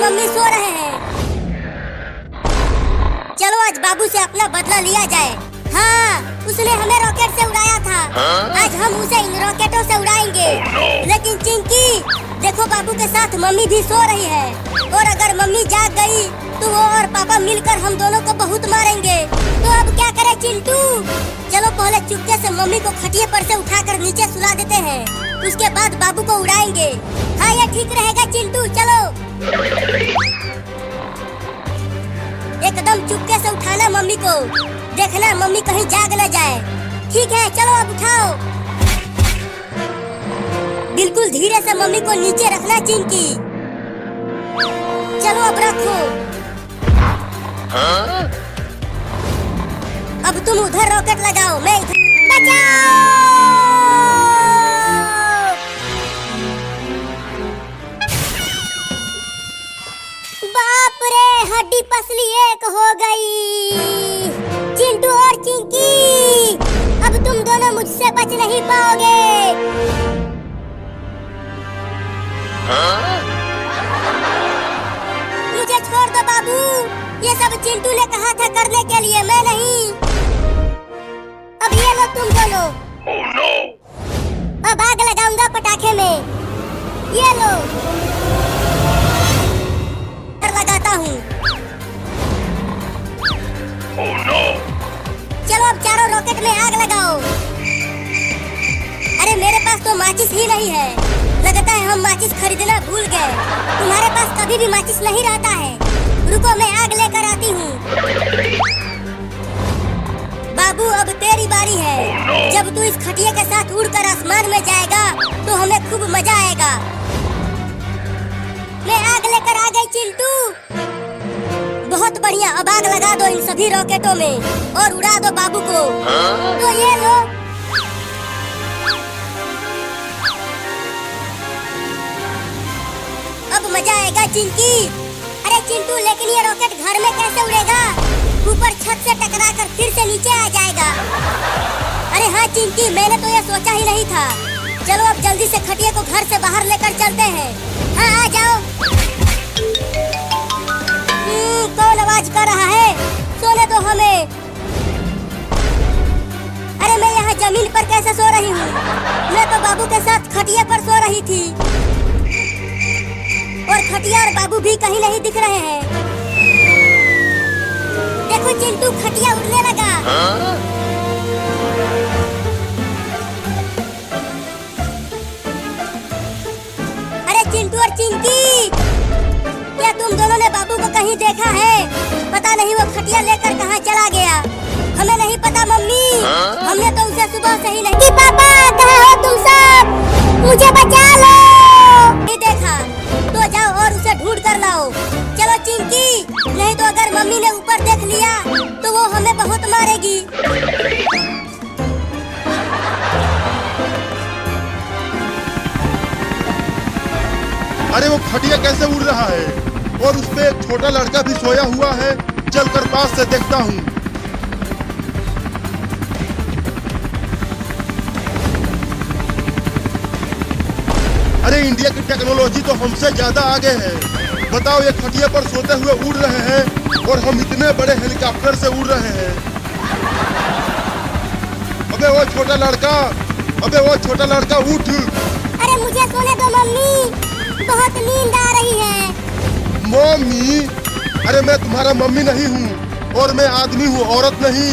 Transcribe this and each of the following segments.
Mummy सो रहे हैं। चलो आज बाबू से अपना बदला लिया जाए। हाँ, उसने हमें रॉकेट से उड़ाया था। आज हम उसे इन रॉकेटों से उड़ाएंगे। लेकिन चिंकी, देखो बाबू के साथ मम्मी भी सो रही है, और अगर मम्मी जाग गई तो वो और पापा मिलकर हम दोनों को बहुत मारेंगे। तो अब क्या करें चिंटू? चलो पहले चुपके से मम्मी को खटिया पर से उठाकर नीचे सुला देते हैं, उसके बाद बाबू को उड़ाएंगे। हाँ, ये ठीक रहेगा चिंटू, चलो। एकदम चुपके से उठाना मम्मी को, देखना मम्मी कहीं जाग न जाए। ठीक है, चलो अब उठाओ। बिल्कुल धीरे से मम्मी को नीचे रखना चिंकी। चलो अब रखो। अब तुम उधर रॉकेट लगाओ, मैं इधर। बचाओ! बाप रे, हड्डी पसली एक हो गई। चिंटू और चिंकी, अब तुम दोनों मुझसे बच नहीं पाओगे। मुझे छोड़ दो बाबू, ये सब चिंटू ने कहा था करने के लिए, मैं नहीं। अब ये लो तुम दोनों। Oh, no! अब आग लगाऊंगा पटाखे में, ये लो। लगाता हूँ। Oh, no! चलो अब चारों रॉकेट में आग लगाओ। अरे मेरे पास तो माचिस ही नहीं है, लगता है हम माचिस खरीदना भूल गए। तुम्हारे पास कभी भी माचिस नहीं रहता है। रुको, मैं आग लेकर आती हूँ। बाबू अब तेरी बारी है। जब तू इस खटिया के साथ उड़कर आसमान में जाएगा तो हमें खूब मजा आएगा। मैं आग लेकर आ गई चिंटू। बहुत बढ़िया, अब आग लगा दो इन सभी रॉकेटों में और उड़ा दो बाबू को। तो ये लो। अब मजा आएगा चिंकी। अरे चिंटू, लेकिन ये रॉकेट घर में कैसे उड़ेगा? ऊपर छत से टकराकर फिर से नीचे आ जाएगा। अरे हाँ चिंकी, मैंने तो ये सोचा ही नहीं था। चलो अब जल्दी से खटिया को घर से बाहर लेकर चलते हैं। हाँ, आ जाओ। कौन आवाज कर रहा है? सोने दो हमें। अरे मैं यहाँ जमीन पर कैसे सो रही हूँ? मैं तो बाबू के साथ खटिया पर सो रही थी, और खटिया और बाबू भी कहीं नहीं दिख रहे हैं। देखो चिंटू, खटिया उड़ने लगा। अरे चिंटू और चिंकी, क्या तुम दोनों ने बाबू को कहीं देखा है? पता नहीं वो खटिया लेकर कहाँ चला गया। हमें नहीं पता मम्मी, हमने तो उसे सुबह से ही नहीं। पापा, कहाँ हो तुम सब? मुझे बचा लो। नहीं देखा तो जाओ और उसे ढूंढ कर लाओ। चलो चिंकी, नहीं तो अगर मम्मी ने ऊपर देख लिया तो वो हमें बहुत मारेगी। अरे वो खटिया कैसे उड़ रहा है, और उस पे एक छोटा लड़का भी सोया हुआ है। चलकर पास से देखता हूँ। अरे इंडिया की टेक्नोलॉजी तो हमसे ज्यादा आगे है। बताओ, ये खटिया पर सोते हुए उड़ रहे हैं और हम इतने बड़े हेलीकॉप्टर से उड़ रहे हैं। अबे वो छोटा लड़का, उठ। अरे मुझे सोने दो मम्मी, बहुत नींद आ रही है। मम्मी? अरे मैं तुम्हारा मम्मी नहीं हूँ, और मैं आदमी हूँ, औरत नहीं।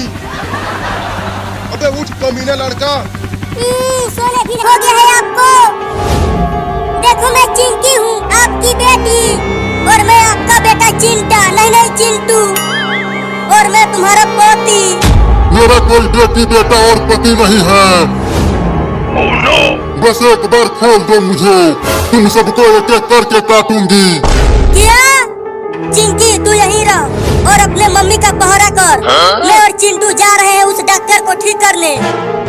अबे उठ कमीना लड़का। सोने भी हो गया है आपको। देखो मैं चिंकी हूँ, आपकी बेटी, और मैं आपका बेटा चिंटा, नहीं चिंटू, और मैं तुम्हारा पोती। मेरा कोई बेटी बेटा और पति नहीं है। Oh, no! बस एक बार खोल दो मुझे, तुम सबको एक एक करके काटूंगी। क्या? चिंकी, तू यहीं रह और अपने मम्मी का पहरा कर। मैं और चिंटू जा रहे हैं उस डॉक्टर को ठीक करने।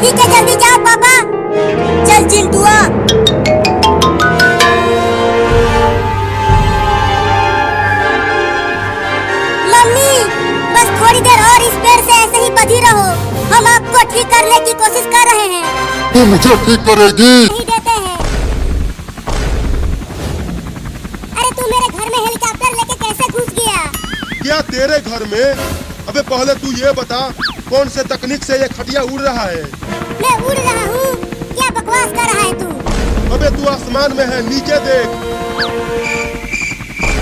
ठीक है, जल्दी जाओ पापा। चल चिंटू आ। मम्मी, बस थोड़ी देर और इस पेड़ से ऐसे ही बंधी रहो, हम आपको ठीक करने की कोशिश कर रहे हैं। तू मुझे ठीक करेगी? नहीं देते हैं। अरे तू मेरे घर में हेलीकॉप्टर खटिया तेरे घर में? अबे पहले तू ये बता, कौन से तकनीक से ये खटिया उड़ रहा है? मैं उड़ रहा हूँ? क्या बकवास कर रहा है तू? अबे तू आसमान में है, नीचे देख।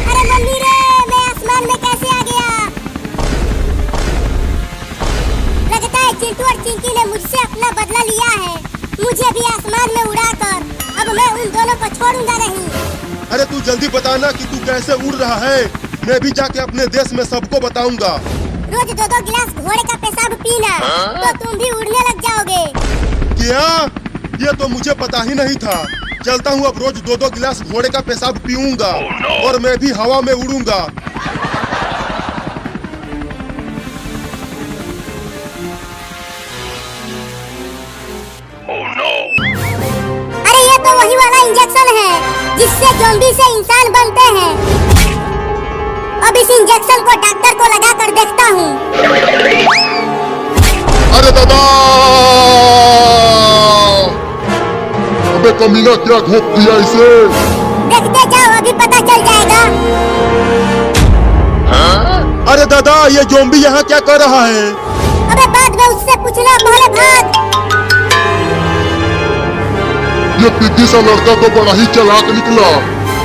अरे मम्मी रे, मैं आसमान में कैसे आ गया? लगता है चिंटू और चिंकी ने मुझसे अपना बदला लिया है। मुझे भी आसमान में उड़ाकर अब मैं उन दोनों को छोड़ूंगा नहीं। अरे तू जल्दी बताना कि तू कैसे उड़ रहा है। मैं भी जाके अपने देश में सबको बताऊंगा। रोज 2-2 गिलास घोड़े का पेशाब पीना तो तुम भी उड़ने लग जाओगे। क्या? ये तो मुझे पता ही नहीं था। चलता हूँ, अब रोज 2-2 गिलास घोड़े का पेशाब पीऊंगा और मैं भी हवा में उड़ूंगा। अरे ये तो वही वाला इंजेक्शन है जिससे ज़ॉम्बी से इंसान बनते हैं। अब इस इंजेक्शन को डॉक्टर को लगा कर देखता हूँ। अरे दादा! अबे कमीना, क्या घोप दिया इसे? देखते जाओ, अभी पता चल जाएगा। अरे दादा, ये ज़ॉम्बी यहाँ क्या कर रहा है? अबे बाद में उससे पूछना, पहले भाग। ये पिद्दी सा लड़का तो बड़ा ही चालाक निकला।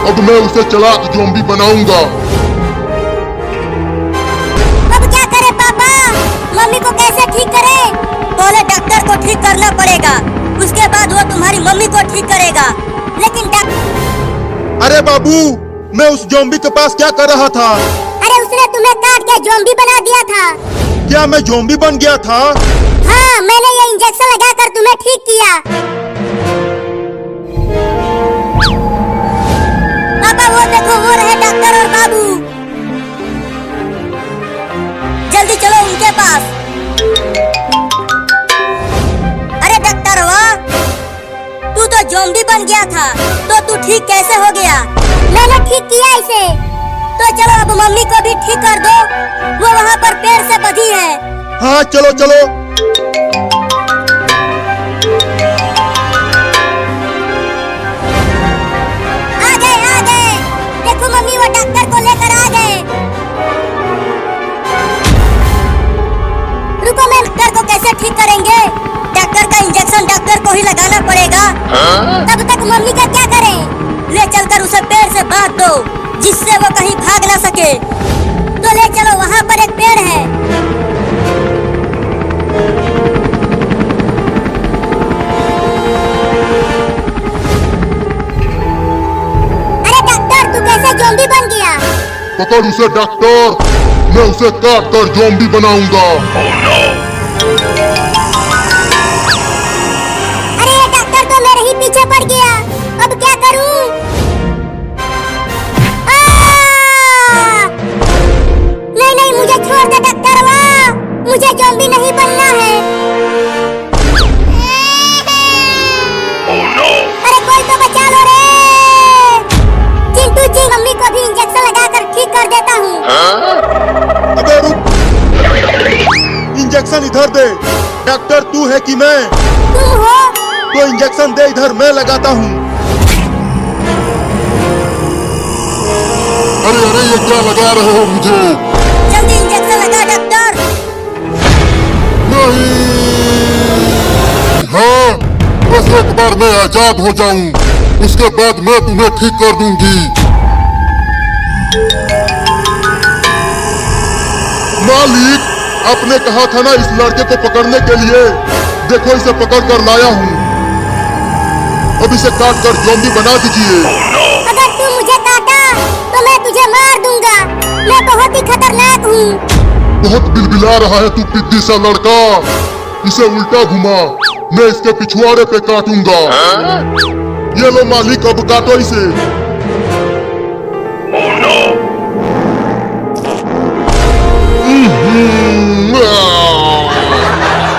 अब मैं उसे चालाक ज़ॉम्बी बनाऊंगा। अब क्या करे पापा? मम्मी को कैसे ठीक करे? पहले डॉक्टर को ठीक करना पड़ेगा, उसके बाद वो तुम्हारी मम्मी को ठीक करेगा। लेकिन अरे बाबू, मैं उस ज़ॉम्बी के पास क्या कर रहा था? अरे उसने तुम्हें काट के ज़ॉम्बी बना दिया था। क्या मैं ज़ॉम्बी बन गया था? हाँ, मैंने ये इंजेक्शन लगाकर तुम्हें ठीक किया। पापा वो देखो, वो रहे डॉक्टर और बाबू। जल्दी चलो उनके पास। अरे डॉक्टर, वाह, तू तो ज़ॉम्बी बन गया था, तो तू ठीक कैसे हो गया? मैंने ठीक किया इसे। तो चलो अब मम्मी को भी ठीक कर दो, वो वहाँ पर पेड़ से बंधी है। हाँ चलो चलो। आ गए। देखो मम्मी, वो डॉक्टर को लेकर आ गए। रुको, मैं डॉक्टर को कैसे ठीक करेंगे? डॉक्टर का इंजेक्शन डॉक्टर को ही लगाना पड़ेगा। तब तक मम्मी का क्या करें? ले चलकर उसे पेड़ से बांध दो, जिससे वो कहीं भाग ना सके। तो ले चलो, वहाँ पर एक पेड़ है। अरे डॉक्टर, तू कैसे ज़ॉम्बी बन गया? पकड़ उसे डॉक्टर, मैं उसे काट कर ज़ॉम्बी बनाऊंगा। अरे ये डॉक्टर तो मेरे ही पीछे पड़ गया। अब क्या करूं? नहीं, मुझे छोड़ दे डॉक्टर, वाह, मुझे ज़ॉम्बी नहीं बनना है। अरे कोई तो बचा लो रे। चिंटू जी, मम्मी को भी इंजेक्शन लगाकर ठीक कर देता हूँ। अबे रुक, इंजेक्शन इधर दे। डॉक्टर तू है कि मैं? तुम हो? तो इंजेक्शन दे इधर, मैं लगाता हूँ। अरे अरे, ये क्या लगा रहे हो मुझे? जल्दी इंजेक्शन लगा डॉक्टर। नहीं! हाँ, बस एक बार मैं आजाद हो जाऊं, उसके बाद मैं तुम्हें ठीक कर दूंगी। मालिक, आपने कहा था ना इस लड़के को पकड़ने के लिए। देखो, इसे पकड़ कर लाया हूँ। अब इसे काट कर ज़ॉम्बी बना दीजिए। अगर तू मुझे काटा तो मैं तुझे मार दूंगा। मैं बहुत ही खतरनाक हूँ। बहुत बिलबिला रहा है तू पिद्दी सा लड़का। इसे उल्टा घुमा, मैं इसके पिछवाड़े पे काटूंगा। ये लो मालिक, अब काटो इसे।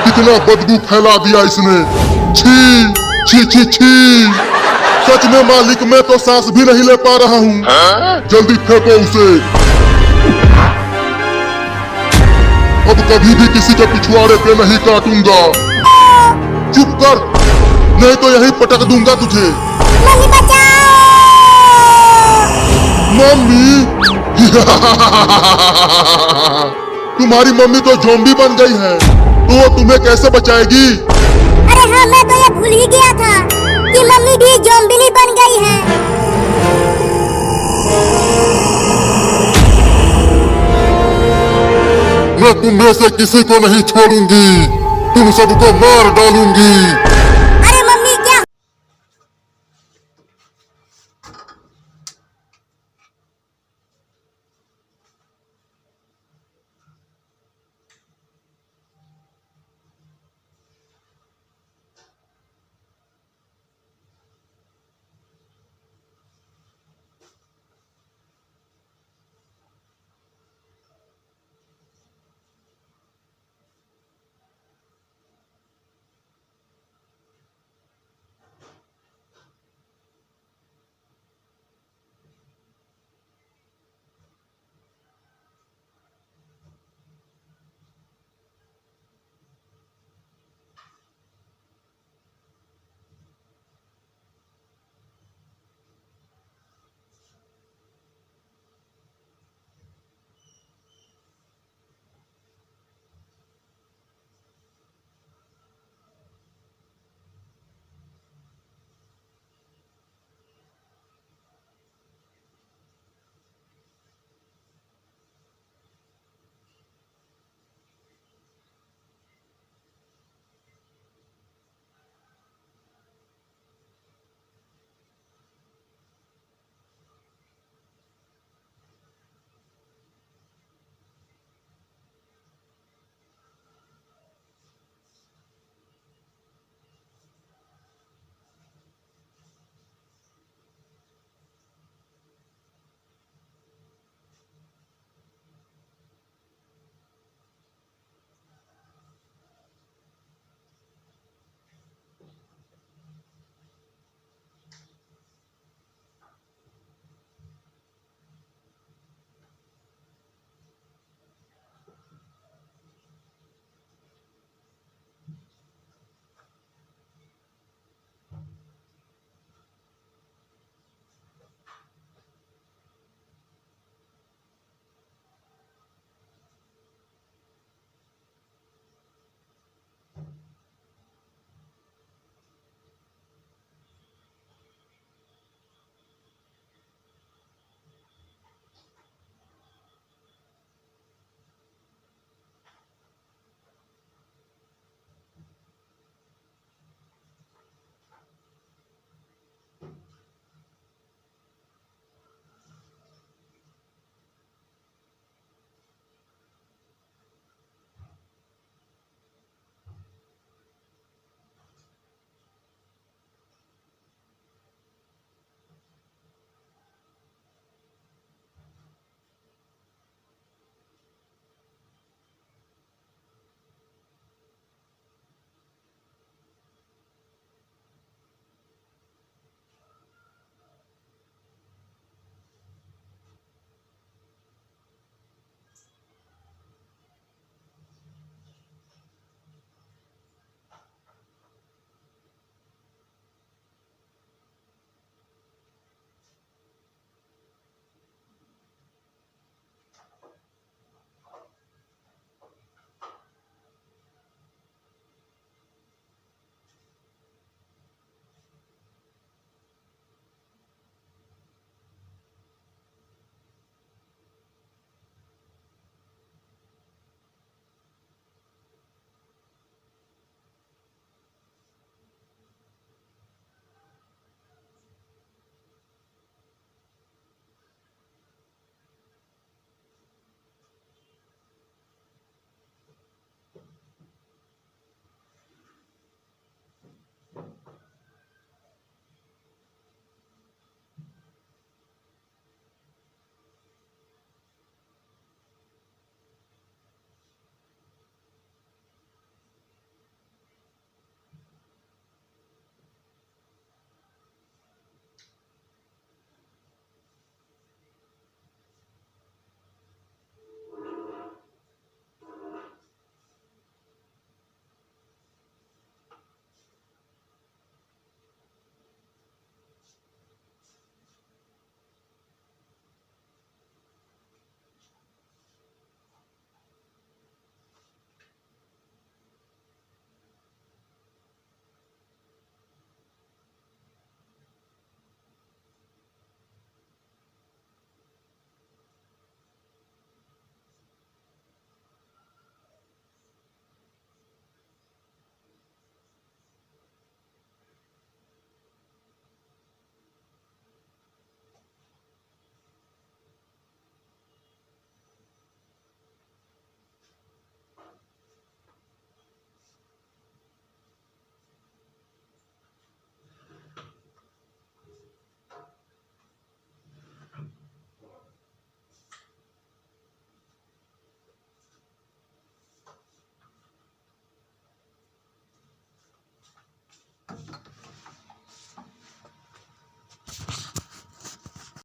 कितना बदबू फैला दिया इसने। छी छी छी छी। सच में मालिक, मैं तो सांस भी नहीं ले पा रहा हूँ। जल्दी फेंको उसे। अब कभी भी किसी के पिछवाड़े पे नहीं काटूंगा। चुप कर, नहीं तो यही पटक दूंगा तुझे। मम्मी बचाओ! मम्मी तुम्हारी मम्मी तो ज़ॉम्बी बन गई है, तो वो तुम्हें कैसे बचाएगी? अरे हाँ, मैं तो ये भूल ही गया था कि मम्मी भी ज़ॉम्बी बन गई है। मैं तुम में से किसी को नहीं छोड़ूंगी, तुम सबको मार डालूंगी।